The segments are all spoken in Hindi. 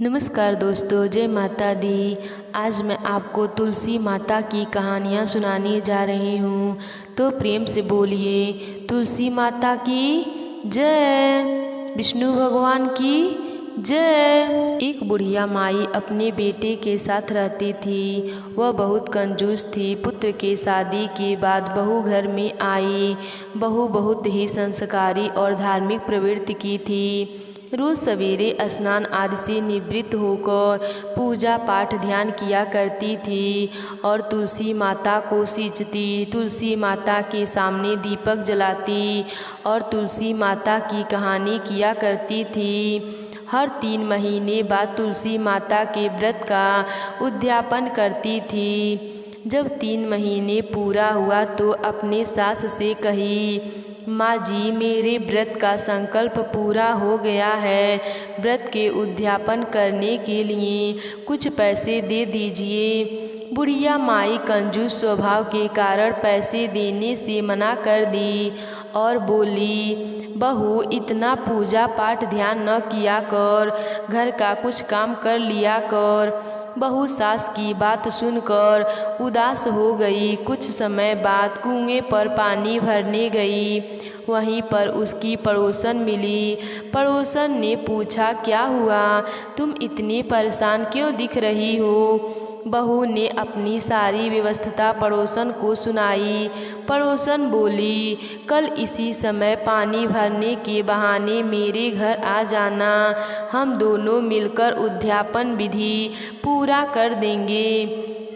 नमस्कार दोस्तों, जय माता दी। आज मैं आपको तुलसी माता की कहानियाँ सुनाने जा रही हूँ, तो प्रेम से बोलिए तुलसी माता की जय, विष्णु भगवान की जय। एक बुढ़िया माई अपने बेटे के साथ रहती थी। वह बहुत कंजूस थी। पुत्र के शादी के बाद बहू घर में आई। बहू बहुत ही संस्कारी और धार्मिक प्रवृत्ति की थी। रोज सवेरे स्नान आदि से निवृत्त होकर पूजा पाठ ध्यान किया करती थी और तुलसी माता को सींचती, तुलसी माता के सामने दीपक जलाती और तुलसी माता की कहानी किया करती थी। हर 3 महीने बाद तुलसी माता के व्रत का उद्यापन करती थी। जब 3 महीने पूरा हुआ तो अपने सास से कही, माँ जी, मेरे व्रत का संकल्प पूरा हो गया है। व्रत के उद्यापन करने के लिए कुछ पैसे दे दीजिए। बुढ़िया माई कंजूस स्वभाव के कारण पैसे देने से मना कर दी और बोली, बहू, इतना पूजा पाठ ध्यान न किया कर, घर का कुछ काम कर लिया कर। बहू सास की बात सुनकर उदास हो गई। कुछ समय बाद कुएं पर पानी भरने गई। वहीं पर उसकी पड़ोसन मिली। पड़ोसन ने पूछा, क्या हुआ, तुम इतनी परेशान क्यों दिख रही हो? बहू ने अपनी सारी व्यवस्था पड़ोसन को सुनाई। पड़ोसन बोली, कल इसी समय पानी भरने के बहाने मेरे घर आ जाना, हम दोनों मिलकर उद्यापन विधि पूरा कर देंगे।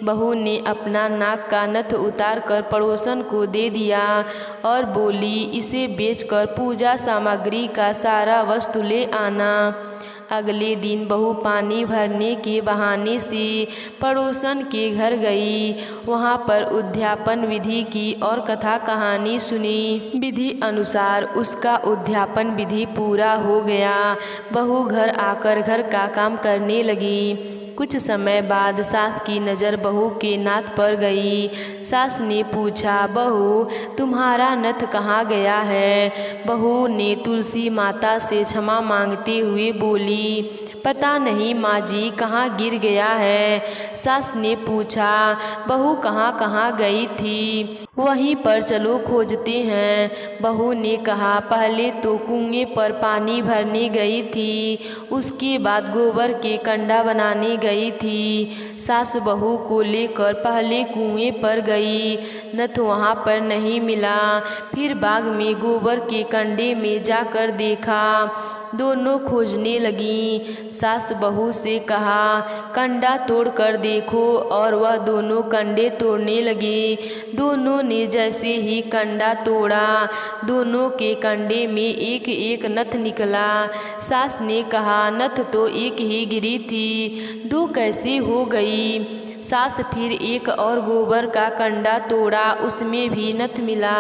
बहू ने अपना नाक का नथ उतार कर पड़ोसन को दे दिया और बोली, इसे बेचकर पूजा सामग्री का सारा वस्तु ले आना। अगले दिन बहू पानी भरने के बहाने से पड़ोसन के घर गई। वहाँ पर उद्यापन विधि की और कथा कहानी सुनी। विधि अनुसार उसका उद्यापन विधि पूरा हो गया। बहू घर आकर घर का काम करने लगी। कुछ समय बाद सास की नज़र बहू के नाथ पर गई। सास ने पूछा, बहू, तुम्हारा नथ कहाँ गया है? बहू ने तुलसी माता से क्षमा मांगते हुए बोली, पता नहीं माँ जी, कहाँ गिर गया है। सास ने पूछा, बहू कहाँ कहाँ गई थी? वहीं पर चलो खोजते हैं। बहू ने कहा, पहले तो कुएं पर पानी भरने गई थी, उसके बाद गोबर के कंडा बनाने गई थी। सास बहू को लेकर पहले कुएं पर गई। नथ वहाँ पर नहीं मिला। फिर बाग में गोबर के कंडे में जाकर देखा। दोनों खोजने लगी। सास बहू से कहा, कंडा तोड़ कर देखो, और वह दोनों कंडे तोड़ने लगे। दोनों ने जैसे ही कंडा तोड़ा, दोनों के कंडे में एक एक नथ निकला। सास ने कहा, नथ तो एक ही गिरी थी, 2 कैसे हो गई? सास फिर एक और गोबर का कंडा तोड़ा, उसमें भी नथ मिला।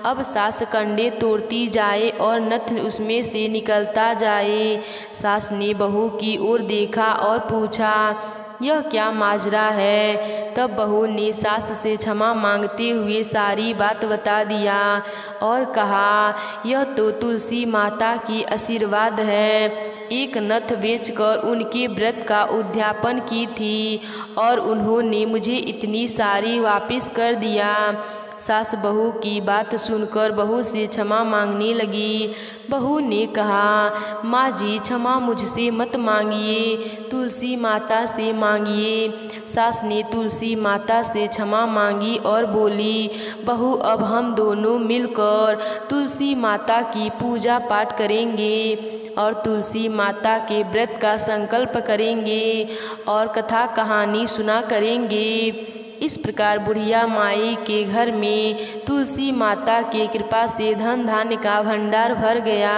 अब सास कंडे तोड़ती जाए और नथ उसमें से निकलता जाए। सास ने बहू की ओर देखा और पूछा, यह क्या माजरा है? तब बहू ने सास से क्षमा मांगते हुए सारी बात बता दिया और कहा, यह तो तुलसी माता की आशीर्वाद है। एक नथ बेचकर उनके व्रत का उद्यापन की थी और उन्होंने मुझे इतनी सारी वापस कर दिया। सास बहू की बात सुनकर बहू से क्षमा मांगने लगी। बहू ने कहा, माँ जी, क्षमा मुझसे मत मांगिए, तुलसी माता से मांगिए। सास ने तुलसी माता से क्षमा मांगी और बोली, बहू, अब हम दोनों मिलकर तुलसी माता की पूजा पाठ करेंगे और तुलसी माता के व्रत का संकल्प करेंगे और कथा कहानी सुना करेंगे। इस प्रकार बुढ़िया माई के घर में तुलसी माता के कृपा से धन धान्य का भंडार भर गया।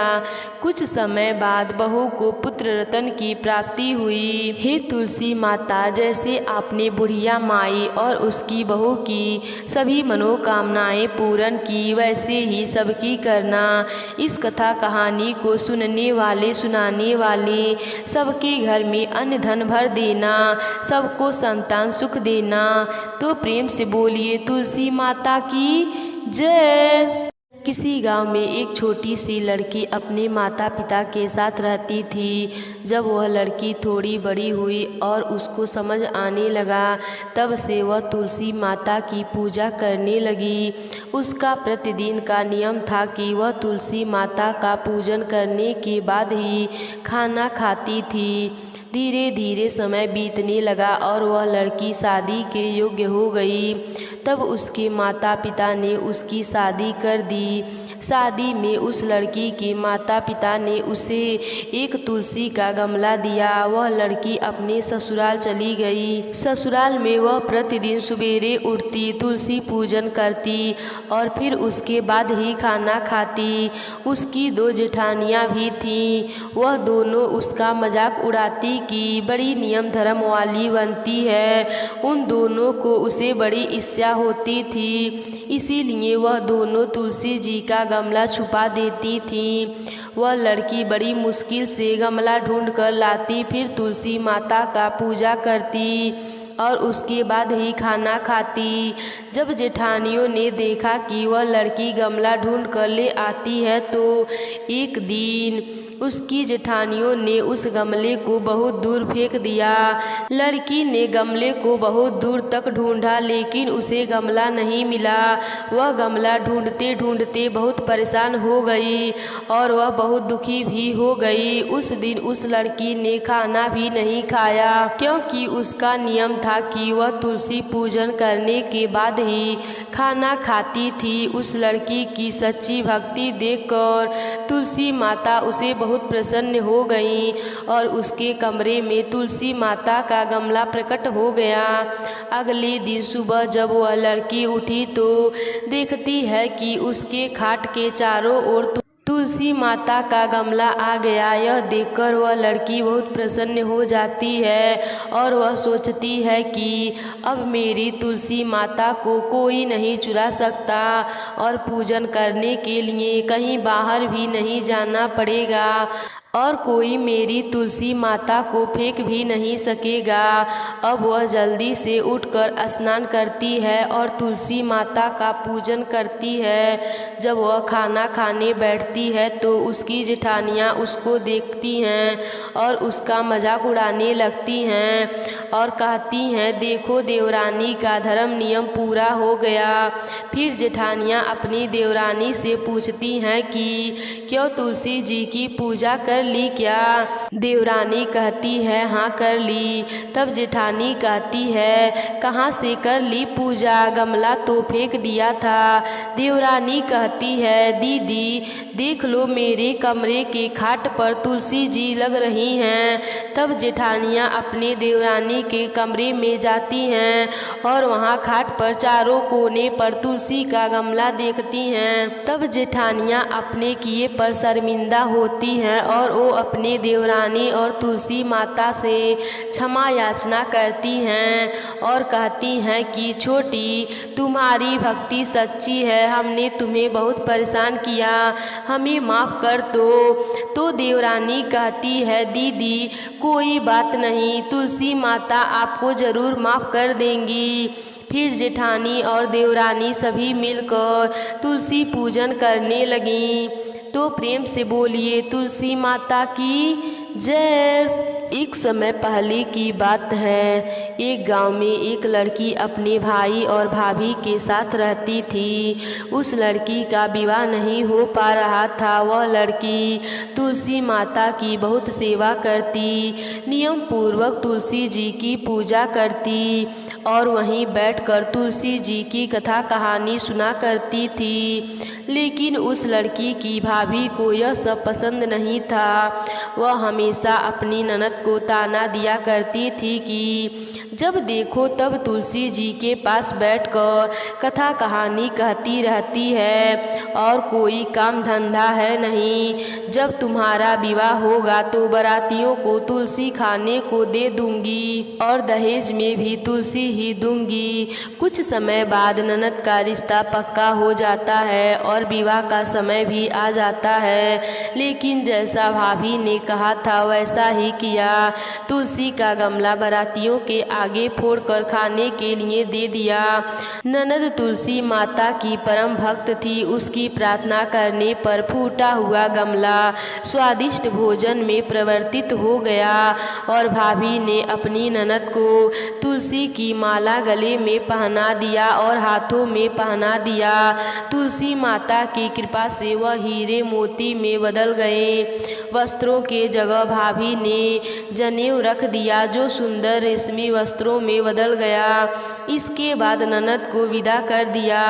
कुछ समय बाद बहू को पुत्र रतन की प्राप्ति हुई। हे तुलसी माता, जैसे आपने बुढ़िया माई और उसकी बहू की सभी मनोकामनाएं पूर्ण की, वैसे ही सबकी करना। इस कथा कहानी को सुनने वाले सुनाने वाले सबके घर में अन्न धन भर देना, सबको संतान सुख देना। तो प्रेम से बोलिए तुलसी माता की जय। किसी गांव में एक छोटी सी लड़की अपने माता पिता के साथ रहती थी। जब वह लड़की थोड़ी बड़ी हुई और उसको समझ आने लगा, तब से वह तुलसी माता की पूजा करने लगी। उसका प्रतिदिन का नियम था कि वह तुलसी माता का पूजन करने के बाद ही खाना खाती थी। धीरे धीरे समय बीतने लगा और वह लड़की शादी के योग्य हो गई। तब उसके माता पिता ने उसकी शादी कर दी। शादी में उस लड़की के माता पिता ने उसे एक तुलसी का गमला दिया। वह लड़की अपने ससुराल चली गई। ससुराल में वह प्रतिदिन सवेरे उठती, तुलसी पूजन करती और फिर उसके बाद ही खाना खाती। उसकी 2 जेठानियाँ भी थीं। वह दोनों उसका मजाक उड़ाती कि बड़ी नियम धर्म वाली बनती है। उन दोनों को उसे बड़ी ईर्ष्या होती थी, इसीलिए वह दोनों तुलसी जी का गमला छुपा देती थीं। वह लड़की बड़ी मुश्किल से गमला ढूंढ कर लाती, फिर तुलसी माता का पूजा करती और उसके बाद ही खाना खाती। जब जेठानियों ने देखा कि वह लड़की गमला ढूंढ कर ले आती है, तो एक दिन उसकी जेठानियों ने उस गमले को बहुत दूर फेंक दिया। लड़की ने गमले को बहुत दूर तक ढूंढा, लेकिन उसे गमला नहीं मिला। वह गमला ढूंढते ढूंढते बहुत परेशान हो गई और वह बहुत दुखी भी हो गई। उस दिन उस लड़की ने खाना भी नहीं खाया, क्योंकि उसका नियम था कि वह तुलसी पूजन करने के बाद ही खाना खाती थी। उस लड़की की सच्ची भक्ति देखकर तुलसी माता उसे बहुत प्रसन्न हो गई और उसके कमरे में तुलसी माता का गमला प्रकट हो गया। अगले दिन सुबह जब वह लड़की उठी तो देखती है कि उसके खाट के चारों ओर तुलसी माता का गमला आ गया। यह देखकर वह लड़की बहुत प्रसन्न हो जाती है और वह सोचती है कि अब मेरी तुलसी माता को कोई नहीं चुरा सकता और पूजन करने के लिए कहीं बाहर भी नहीं जाना पड़ेगा और कोई मेरी तुलसी माता को फेंक भी नहीं सकेगा। अब वह जल्दी से उठकर स्नान करती है और तुलसी माता का पूजन करती है। जब वह खाना खाने बैठती है तो उसकी जेठानियाँ उसको देखती हैं और उसका मजाक उड़ाने लगती हैं और कहती हैं, देखो देवरानी का धर्म नियम पूरा हो गया। फिर जेठानियाँ अपनी देवरानी से पूछती हैं कि क्यों तुलसी जी की पूजा कर ली क्या? देवरानी कहती है, हाँ कर ली। तब जेठानी कहती है, कहाँ से कर ली पूजा? गमला तो फेंक दिया था। देवरानी कहती है, दीदी देख लो मेरे कमरे के खाट पर तुलसी जी लग रही हैं। तब जेठानियाँ अपने देवरानी के कमरे में जाती हैं और वहाँ खाट पर चारों कोने पर तुलसी का गमला देखती हैं। तब जेठानियाँ अपने किए पर शर्मिंदा होती हैं और वो अपने देवरानी और तुलसी माता से क्षमा याचना करती हैं और कहती हैं कि छोटी, तुम्हारी भक्ति सच्ची है, हमने तुम्हें बहुत परेशान किया, हमें माफ़ कर दो। तो देवरानी कहती है, दीदी कोई बात नहीं, तुलसी माता आपको ज़रूर माफ़ कर देंगी। फिर जेठानी और देवरानी सभी मिलकर तुलसी पूजन करने लगीं। तो प्रेम से बोलिए तुलसी माता की जय। एक समय पहले की बात है। एक गांव में एक लड़की अपने भाई और भाभी के साथ रहती थी। उस लड़की का विवाह नहीं हो पा रहा था। वह लड़की तुलसी माता की बहुत सेवा करती, नियम पूर्वक तुलसी जी की पूजा करती और वहीं बैठकर तुलसी जी की कथा कहानी सुना करती थी। लेकिन उस लड़की की भाभी को यह सब पसंद नहीं था। वह हमेशा अपनी ननद को ताना दिया करती थी कि जब देखो तब तुलसी जी के पास बैठकर कथा कहानी कहती रहती है और कोई काम धंधा है नहीं। जब तुम्हारा विवाह होगा तो बारातियों को तुलसी खाने को दे दूंगी और दहेज में भी तुलसी ही दूंगी। कुछ समय बाद ननद का रिश्ता पक्का हो जाता है और विवाह का समय भी आ जाता है। लेकिन जैसा भाभी ने कहा था वैसा ही किया। तुलसी का गमला बारातियों के आगे फोड़कर खाने के लिए दे दिया। ननद तुलसी माता की परम भक्त थी। उसकी प्रार्थना करने पर फूटा हुआ गमला स्वादिष्ट भोजन में परिवर्तित हो गया और भाभी ने अपनी ननद को तुलसी की माला गले में पहना दिया और हाथों में पहना दिया। तुलसी माता की कृपा से वह हीरे मोती में बदल गए। वस्त्रों के जगह भाभी ने जनेऊ रख दिया जो सुंदर रेशमी वस्त्रों में बदल गया। इसके बाद ननद को विदा कर दिया।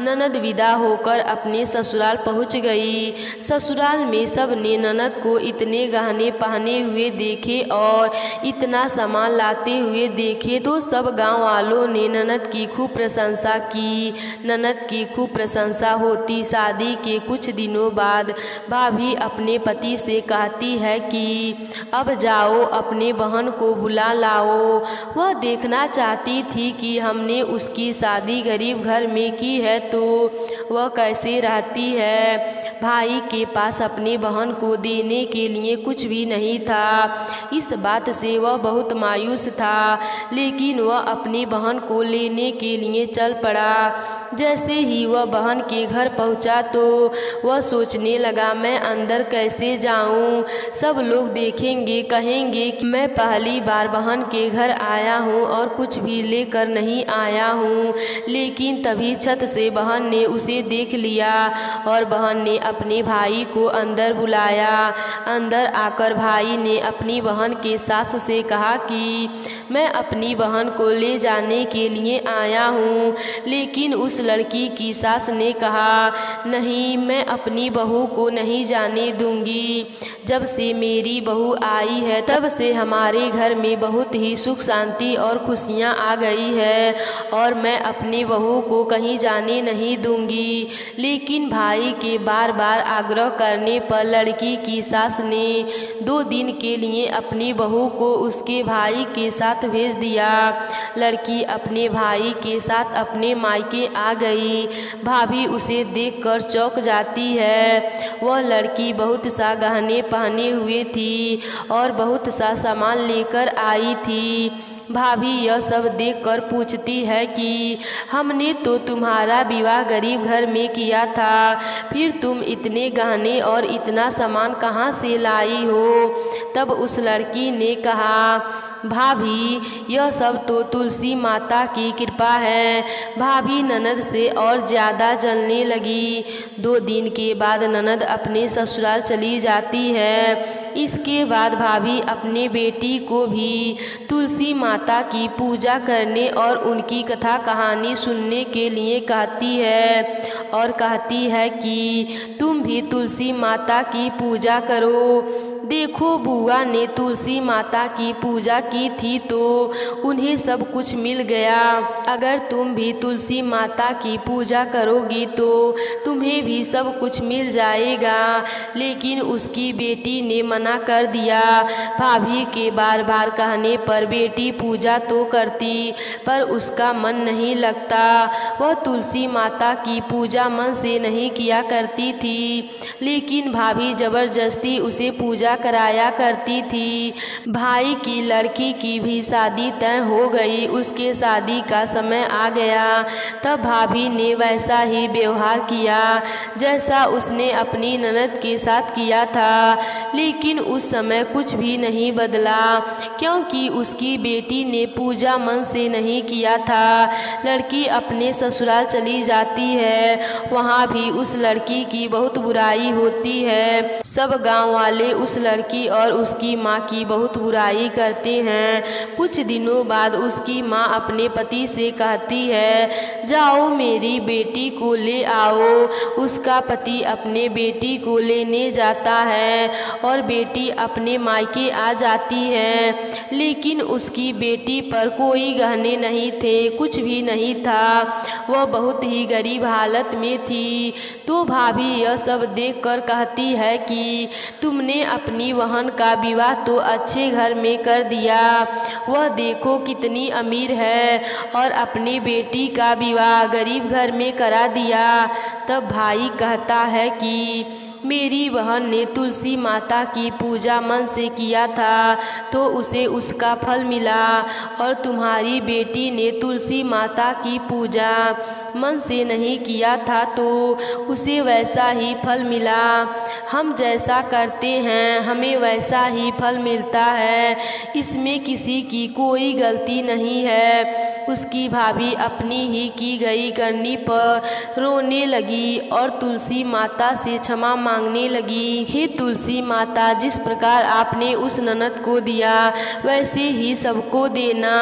ननद विदा होकर अपने ससुराल पहुंच गई। ससुराल में सब ने ननद को इतने गहने पहने हुए देखे और इतना सामान लाते हुए देखे तो सब गांव वालों ने ननद की खूब प्रशंसा की। ननद की खूब प्रशंसा होती शादी के कुछ दिनों बाद भाभी अपने पति से कहती है कि अब जाओ अपने बहन को बुला लाओ। वह देखना चाहती थी कि हमने उसकी शादी गरीब घर में की है तो वह कैसे रहती है। भाई के पास अपने बहन को देने के लिए कुछ भी नहीं था। इस बात से वह बहुत मायूस था, लेकिन वह अपनी बहन को लेने के लिए चल पड़ा। जैसे ही वह बहन के घर पहुंचा तो वह सोचने लगा, मैं अंदर कैसे जाऊं? सब लोग देखेंगे, कहेंगे कि मैं पहली बार बहन के घर आया हूं और कुछ भी लेकर नहीं आया हूं। लेकिन तभी छत से बहन ने उसे देख लिया और बहन ने अपने भाई को अंदर बुलाया। अंदर आकर भाई ने अपनी बहन के सास से कहा कि मैं अपनी बहन को ले जाने के लिए आया हूँ। लेकिन उस लड़की की सास ने कहा, नहीं, मैं अपनी बहू को नहीं जाने दूंगी। जब से मेरी बहू आई है तब से हमारे घर में बहुत ही सुख शांति और खुशियाँ आ गई है और मैं अपनी बहू को कहीं जाने नहीं दूंगी। लेकिन भाई के बार बार आग्रह करने पर लड़की की सास ने 2 दिन के लिए अपनी बहू को उसके भाई के साथ भेज दिया। लड़की अपने भाई के साथ अपने मायके आ गई। भाभी उसे देखकर चौंक जाती है। वह लड़की बहुत सा गहने पहने हुए थी और बहुत सा सामान लेकर आई थी। भाभी यह सब देखकर पूछती है कि हमने तो तुम्हारा विवाह गरीब घर में किया था, फिर तुम इतने गहने और इतना सामान कहाँ से लाई हो? तब उस लड़की ने कहा, भाभी यह सब तो तुलसी माता की कृपा है। भाभी ननद से और ज़्यादा जलने लगी। 2 दिन के बाद ननद अपने ससुराल चली जाती है। इसके बाद भाभी अपने बेटी को भी तुलसी माता की पूजा करने और उनकी कथा कहानी सुनने के लिए कहती है और कहती है कि तुम भी तुलसी माता की पूजा करो। देखो, बुआ ने तुलसी माता की पूजा की थी तो उन्हें सब कुछ मिल गया। अगर तुम भी तुलसी माता की पूजा करोगी तो तुम्हें भी सब कुछ मिल जाएगा। लेकिन उसकी बेटी ने मना कर दिया। भाभी के बार बार कहने पर बेटी पूजा तो करती, पर उसका मन नहीं लगता। वह तुलसी माता की पूजा मन से नहीं किया करती थी, लेकिन भाभी जबरदस्ती उसे पूजा कराया करती थी। भाई की लड़की की भी शादी तय हो गई। उसके शादी का समय आ गया। तब भाभी ने वैसा ही व्यवहार किया जैसा उसने अपनी ननद के साथ किया था। लेकिन उस समय कुछ भी नहीं बदला, क्योंकि उसकी बेटी ने पूजा मन से नहीं किया था। लड़की अपने ससुराल चली जाती है। वहाँ भी उस लड़की की बहुत बुराई होती है। सब गांव वाले उस लड़की और उसकी माँ की बहुत बुराई करते हैं। कुछ दिनों बाद उसकी माँ अपने पति से कहती है, जाओ मेरी बेटी को ले आओ। उसका पति अपने बेटी को लेने जाता है और बेटी अपने मायके आ जाती है। लेकिन उसकी बेटी पर कोई गहने नहीं थे, कुछ भी नहीं था। वह बहुत ही गरीब हालत में थी। तो भाभी यह सब देखकर कहती है कि तुमने अपनी बहन का विवाह तो अच्छे घर में कर दिया। वह देखो कितनी अमीर है और अपनी बेटी का विवाह गरीब घर में करा दिया। तब भाई कहता है कि मेरी बहन ने तुलसी माता की पूजा मन से किया था तो उसे उसका फल मिला, और तुम्हारी बेटी ने तुलसी माता की पूजा मन से नहीं किया था तो उसे वैसा ही फल मिला। हम जैसा करते हैं हमें वैसा ही फल मिलता है, इसमें किसी की कोई गलती नहीं है। उसकी भाभी अपनी ही की गई करनी पर रोने लगी और तुलसी माता से क्षमा मांगने लगी। हे तुलसी माता, जिस प्रकार आपने उस ननद को दिया वैसे ही सबको देना।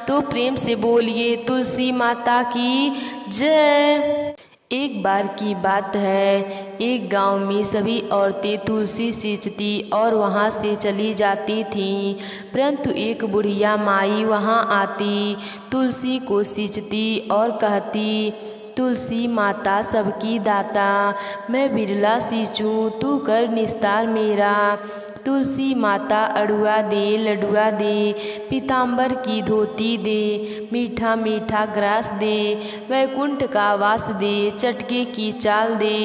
तो प्रेम से बोलिए तुलसी माता की जय। एक बार की बात है, एक गांव में सभी औरतें तुलसी सींचती और वहां से चली जाती थीं, परंतु एक बुढ़िया माई वहां आती, तुलसी को सींचती और कहती, तुलसी माता सबकी दाता, मैं बिरला सींचूं तू कर निस्तार मेरा। तुलसी माता अड़ुआ दे लडुआ दे, पीताम्बर की धोती दे, मीठा मीठा ग्रास दे, वैकुंठ का वास दे, चटके की चाल दे,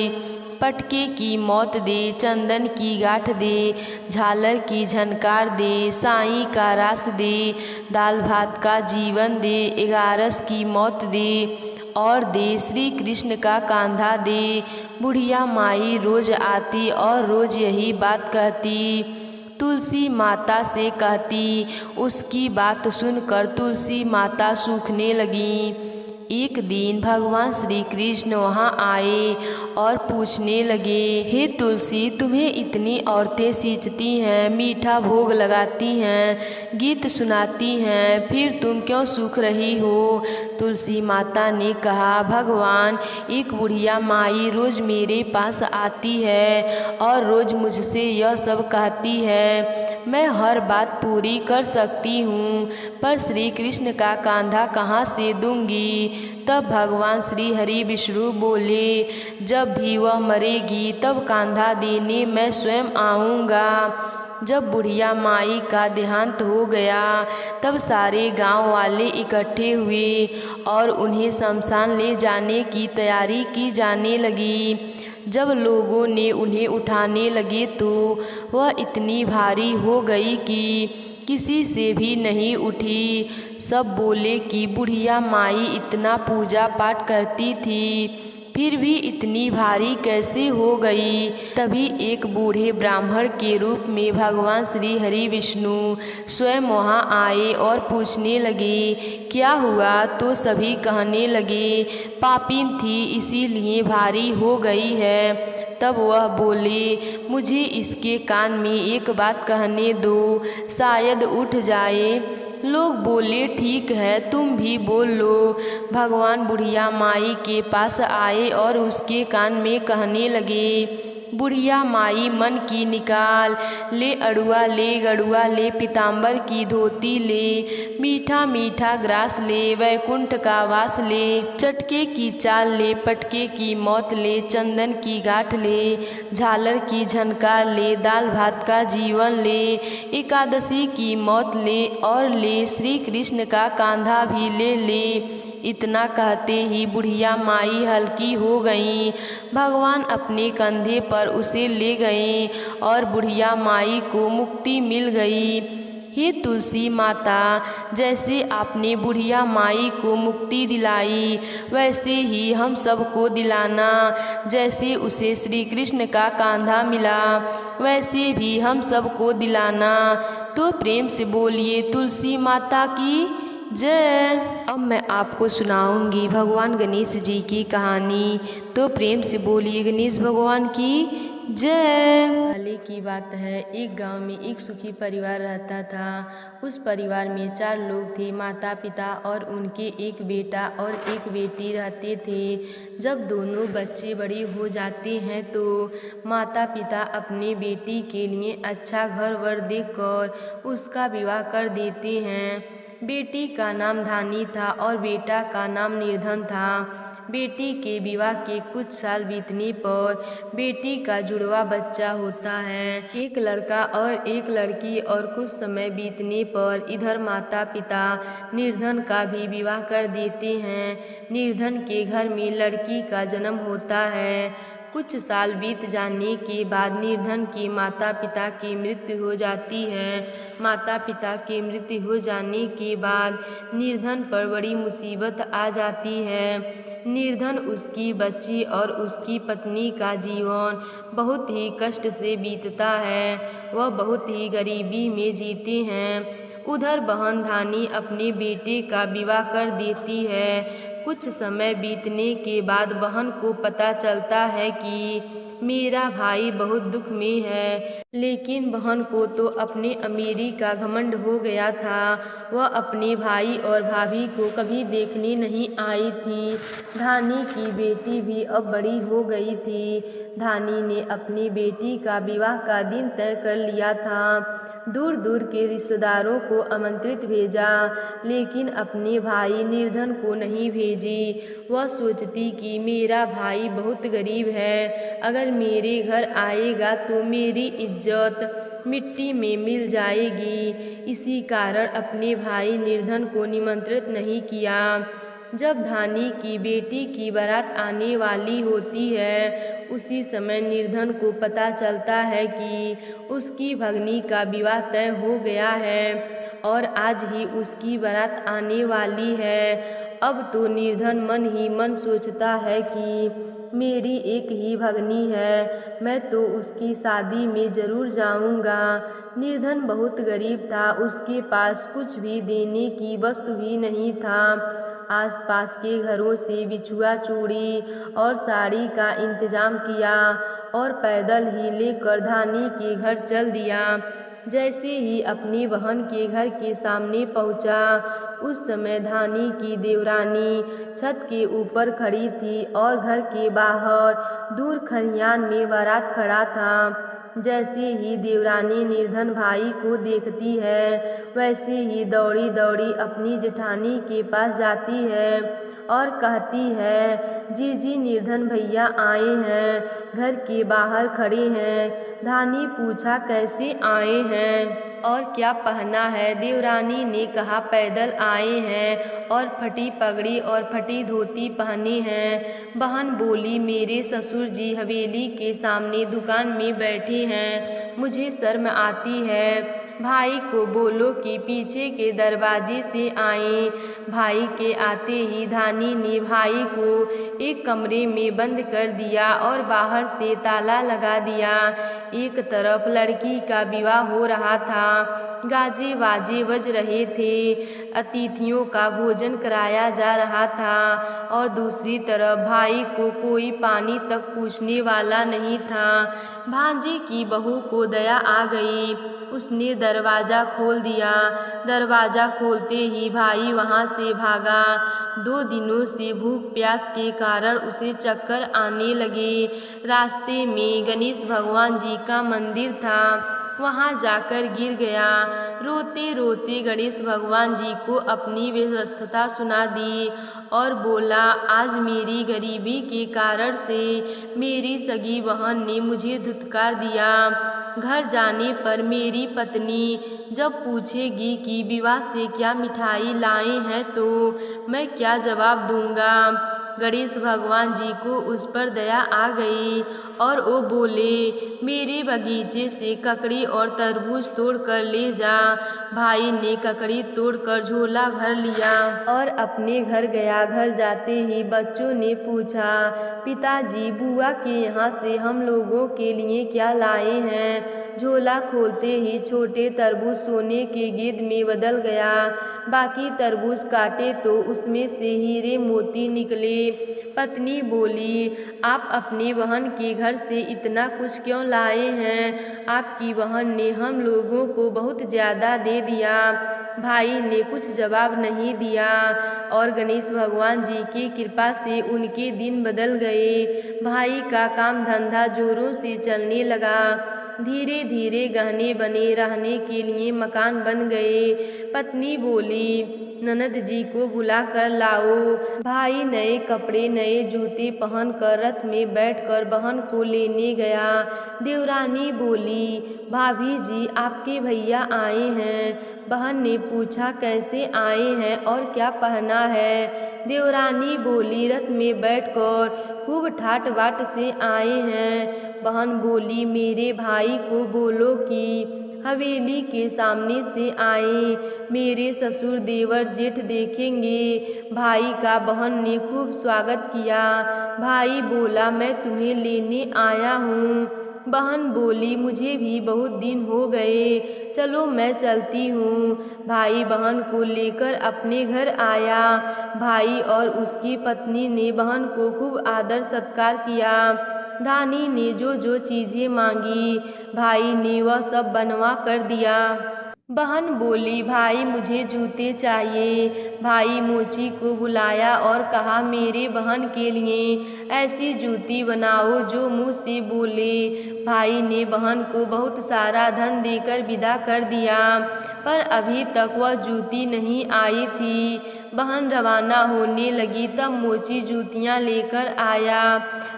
पटके की मौत दे, चंदन की गांठ दे, झालर की झनकार दे, साईं का रास दे, दाल भात का जीवन दे, 11 की मौत दे और दे श्री कृष्ण का कांधा दे। बुढ़िया माई रोज आती और रोज यही बात कहती, तुलसी माता से कहती। उसकी बात सुनकर तुलसी माता सूखने लगी। एक दिन भगवान श्री कृष्ण वहाँ आए और पूछने लगे, हे तुलसी, तुम्हें इतनी औरतें सींचती हैं, मीठा भोग लगाती हैं, गीत सुनाती हैं, फिर तुम क्यों सूख रही हो? तुलसी माता ने कहा, भगवान, एक बुढ़िया माई रोज मेरे पास आती है और रोज मुझसे यह सब कहती है। मैं हर बात पूरी कर सकती हूँ, पर श्री कृष्ण का कांधा कहाँ से दूंगी? तब भगवान श्री हरि विष्णु बोले, जब भी वह मरेगी तब कांधा देने मैं स्वयं आऊँगा। जब बुढ़िया माई का देहांत हो गया तब सारे गांव वाले इकट्ठे हुए और उन्हें शमशान ले जाने की तैयारी की जाने लगी। जब लोगों ने उन्हें उठाने लगे तो वह इतनी भारी हो गई कि किसी से भी नहीं उठी। सब बोले कि बुढ़िया माई इतना पूजा पाठ करती थी, फिर भी इतनी भारी कैसे हो गई? तभी एक बूढ़े ब्राह्मण के रूप में भगवान श्री हरि विष्णु स्वयं वहाँ आए और पूछने लगे, क्या हुआ? तो सभी कहने लगे, पापीन थी इसीलिए भारी हो गई है। तब वह बोले, मुझे इसके कान में एक बात कहने दो, शायद उठ जाए। लोग बोले, ठीक है, तुम भी बोल लो। भगवान बुढ़िया माई के पास आए और उसके कान में कहने लगे, बुढ़िया माई मन की निकाल, ले अड़ुआ ले गड़ुआ ले, पीताम्बर की धोती ले, मीठा मीठा ग्रास ले, वैकुंठ का वास ले, चटके की चाल ले, पटके की मौत ले, चंदन की गांठ ले, झालर की झनकार ले, दाल भात का जीवन ले, एकादशी की मौत ले और ले श्री कृष्ण का कांधा भी ले ले। इतना कहते ही बुढ़िया माई हल्की हो गईं। भगवान अपने कंधे पर उसे ले गए और बुढ़िया माई को मुक्ति मिल गई। हे तुलसी माता, जैसे आपने बुढ़िया माई को मुक्ति दिलाई वैसे ही हम सबको दिलाना। जैसे उसे श्री कृष्ण का कांधा मिला वैसे भी हम सबको दिलाना। तो प्रेम से बोलिए तुलसी माता की जय। अब मैं आपको सुनाऊंगी भगवान गणेश जी की कहानी। तो प्रेम से बोलिए गणेश भगवान की जय। पहले की बात है, एक गांव में एक सुखी परिवार रहता था। उस परिवार में 4 लोग थे, माता पिता और उनके एक बेटा और एक बेटी रहते थे। जब दोनों बच्चे बड़े हो जाते हैं तो माता पिता अपने बेटी के लिए अच्छा घर वर देखकर उसका विवाह कर देते हैं। बेटी का नाम धानी था और बेटा का नाम निर्धन था। बेटी के विवाह के कुछ साल बीतने पर बेटी का जुड़वा बच्चा होता है, एक लड़का और एक लड़की। और कुछ समय बीतने पर इधर माता पिता निर्धन का भी विवाह कर देते हैं। निर्धन के घर में लड़की का जन्म होता है कुछ साल बीत जाने के बाद निर्धन के माता पिता की मृत्यु हो जाती है। माता पिता की मृत्यु हो जाने के बाद निर्धन पर बड़ी मुसीबत आ जाती है। निर्धन, उसकी बच्ची और उसकी पत्नी का जीवन बहुत ही कष्ट से बीतता है। वह बहुत ही गरीबी में जीते हैं। उधर बहन धानी अपने बेटे का विवाह कर देती है। कुछ समय बीतने के बाद बहन को पता चलता है कि मेरा भाई बहुत दुख में है, लेकिन बहन को तो अपने अमीरी का घमंड हो गया था। वह अपने भाई और भाभी को कभी देखने नहीं आई थी। धानी की बेटी भी अब बड़ी हो गई थी। धानी ने अपनी बेटी का विवाह का दिन तय कर लिया था। दूर दूर के रिश्तेदारों को आमंत्रित भेजा, लेकिन अपने भाई निर्धन को नहीं भेजी। वह सोचती कि मेरा भाई बहुत गरीब है, अगर मेरे घर आएगा तो मेरी इज्जत मिट्टी में मिल जाएगी। इसी कारण अपने भाई निर्धन को निमंत्रित नहीं किया। जब धानी की बेटी की बारात आने वाली होती है, उसी समय निर्धन को पता चलता है कि उसकी भगनी का विवाह तय हो गया है और आज ही उसकी बारात आने वाली है। अब तो निर्धन मन ही मन सोचता है कि मेरी एक ही भगनी है, मैं तो उसकी शादी में ज़रूर जाऊंगा। निर्धन बहुत गरीब था, उसके पास कुछ भी देने की वस्तु भी नहीं था। आसपास के घरों से बिछुआ, चूड़ी और साड़ी का इंतजाम किया और पैदल ही लेकर धानी के घर चल दिया। जैसे ही अपनी बहन के घर के सामने पहुंचा, उस समय धानी की देवरानी छत के ऊपर खड़ी थी और घर के बाहर दूर खलिहान में बारात खड़ा था। जैसे ही देवरानी निर्धन भाई को देखती है, वैसे ही दौड़ी दौड़ी अपनी जेठानी के पास जाती है और कहती है, जी जी निर्धन भैया आए हैं, घर के बाहर खड़े हैं। धानी पूछा, कैसे आए हैं और क्या पहना है? देवरानी ने कहा, पैदल आए हैं और फटी पगड़ी और फटी धोती पहने हैं। बहन बोली, मेरे ससुर जी हवेली के सामने दुकान में बैठे हैं, मुझे शर्म आती है। भाई को बोलो कि पीछे के दरवाजे से आए। भाई के आते ही धानी ने भाई को एक कमरे में बंद कर दिया और बाहर से ताला लगा दिया। एक तरफ लड़की का विवाह हो रहा था, गाजे बाजे बज रहे थे, अतिथियों का भोजन कराया जा रहा था और दूसरी तरफ भाई को कोई पानी तक पूछने वाला नहीं था। भांजे की बहू को दया आ गई, उसने दरवाज़ा खोल दिया। दरवाज़ा खोलते ही भाई वहाँ से भागा। 2 दिनों से भूख प्यास के कारण उसे चक्कर आने लगे। रास्ते में गणेश भगवान जी का मंदिर था, वहाँ जाकर गिर गया। रोते रोते गणेश भगवान जी को अपनी व्यवस्था सुना दी और बोला, आज मेरी गरीबी के कारण से मेरी सगी बहन ने मुझे धुतकार दिया। घर जाने पर मेरी पत्नी जब पूछेगी कि विवाह से क्या मिठाई लाए हैं तो मैं क्या जवाब दूंगा। गणेश भगवान जी को उस पर दया आ गई और वो बोले, मेरे बगीचे से ककड़ी और तरबूज तोड़ कर ले जा। भाई ने ककड़ी तोड़कर झोला भर लिया और अपने घर गया। घर जाते ही बच्चों ने पूछा, पिताजी बुआ के यहाँ से हम लोगों के लिए क्या लाए हैं? झोला खोलते ही छोटे तरबूज सोने के गेंद में बदल गया। बाकी तरबूज काटे तो उसमें से हीरे मोती निकले। पत्नी बोली, आप अपनी बहन के घर से इतना कुछ क्यों लाए हैं? आपकी बहन ने हम लोगों को बहुत ज़्यादा दे दिया। भाई ने कुछ जवाब नहीं दिया और गणेश भगवान जी की कृपा से उनके दिन बदल गए। भाई का काम धंधा जोरों से चलने लगा। धीरे धीरे गहने बने, रहने के लिए मकान बन गए। पत्नी बोली, ननद जी को बुला कर लाओ। भाई नए कपड़े नए जूते पहनकर रथ में बैठकर बहन को लेने गया। देवरानी बोली, भाभी जी आपके भैया आए हैं। बहन ने पूछा कैसे आए हैं और क्या पहना है। देवरानी बोली रथ में बैठकर खूब ठाट बाट से आए हैं। बहन बोली मेरे भाई को बोलो कि हवेली के सामने से आए, मेरे ससुर देवर जेठ देखेंगे। भाई का बहन ने खूब स्वागत किया। भाई बोला मैं तुम्हें लेने आया हूँ। बहन बोली मुझे भी बहुत दिन हो गए, चलो मैं चलती हूँ। भाई बहन को लेकर अपने घर आया। भाई और उसकी पत्नी ने बहन को खूब आदर सत्कार किया। धानी ने जो जो चीज़ें मांगी भाई ने वह सब बनवा कर दिया। बहन बोली भाई मुझे जूते चाहिए। भाई मोची को बुलाया और कहा मेरे बहन के लिए ऐसी जूती बनाओ जो मुँह से बोले। भाई ने बहन को बहुत सारा धन देकर विदा कर दिया, पर अभी तक वह जूती नहीं आई थी। बहन रवाना होने लगी तब मोची जूतियाँ लेकर आया।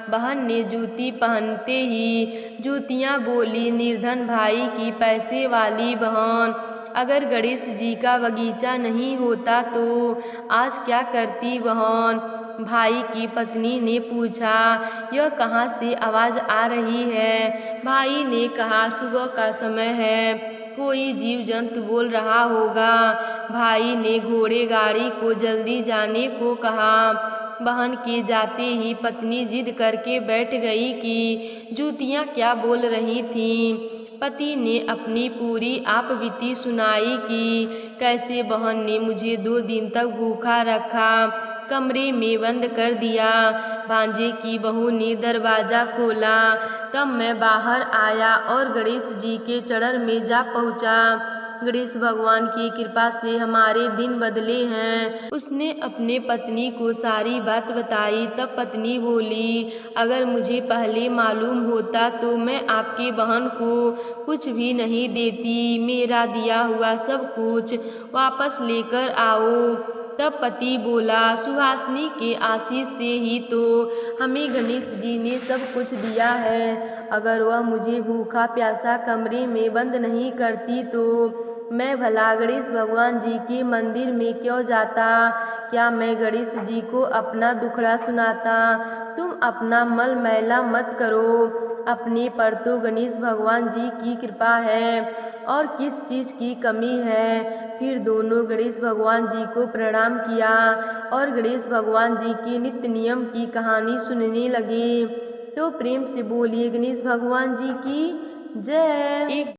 बहन ने जूती पहनते ही जूतियाँ बोली निर्धन भाई की पैसे वाली बहन, अगर गणेश जी का बगीचा नहीं होता तो आज क्या करती बहन। भाई की पत्नी ने पूछा यह कहाँ से आवाज़ आ रही है। भाई ने कहा सुबह का समय है, कोई जीव जंतु बोल रहा होगा। भाई ने घोड़े गाड़ी को जल्दी जाने को कहा। बहन के जाते ही पत्नी जिद करके बैठ गई कि जूतियाँ क्या बोल रही थीं। पति ने अपनी पूरी आपबीती सुनाई कि कैसे बहन ने मुझे 2 दिन तक भूखा रखा, कमरे में बंद कर दिया। भांजे की बहू ने दरवाज़ा खोला, तब मैं बाहर आया और गणेश जी के चरण में जा पहुँचा। गणेश भगवान की कृपा से हमारे दिन बदले हैं। उसने अपने पत्नी को सारी बात बताई। तब पत्नी बोली अगर मुझे पहले मालूम होता तो मैं आपके बहन को कुछ भी नहीं देती, मेरा दिया हुआ सब कुछ वापस लेकर आओ। तब पति बोला सुहासिनी के आशीष से ही तो हमें गणेश जी ने सब कुछ दिया है। अगर वह मुझे भूखा प्यासा कमरे में बंद नहीं करती तो मैं भला गणेश भगवान जी के मंदिर में क्यों जाता। क्या मैं गणेश जी को अपना दुखड़ा सुनाता। तुम अपना मल मैला मत करो, अपने पर तो गणेश भगवान जी की कृपा है और किस चीज़ की कमी है। फिर दोनों गणेश भगवान जी को प्रणाम किया और गणेश भगवान जी के नित्य नियम की कहानी सुनने लगे। तो प्रेम से बोलिए गणेश भगवान जी की जय।